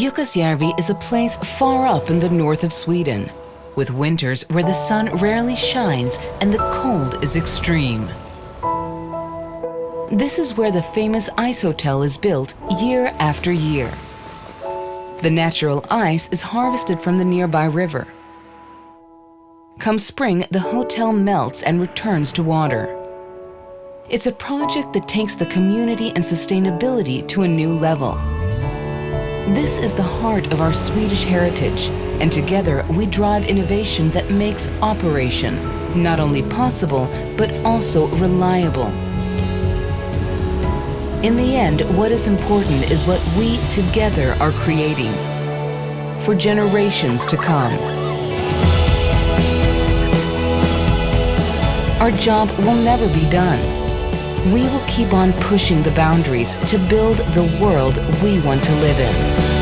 Jukkasjärvi is a place far up in the north of Sweden, with winters where the sun rarely shines and the cold is extreme. This is where the famous Icehotel is built year after year. The natural ice is harvested from the nearby river. Come spring, the hotel melts and returns to water. It's a project that takes the community and sustainability to a new level. This is the heart of our Swedish heritage, and together we drive innovation that makes operation not only possible, but also reliable. In the end, what is important is what we together are creating for generations to come. Our job will never be done. We will keep on pushing the boundaries to build the world we want to live in.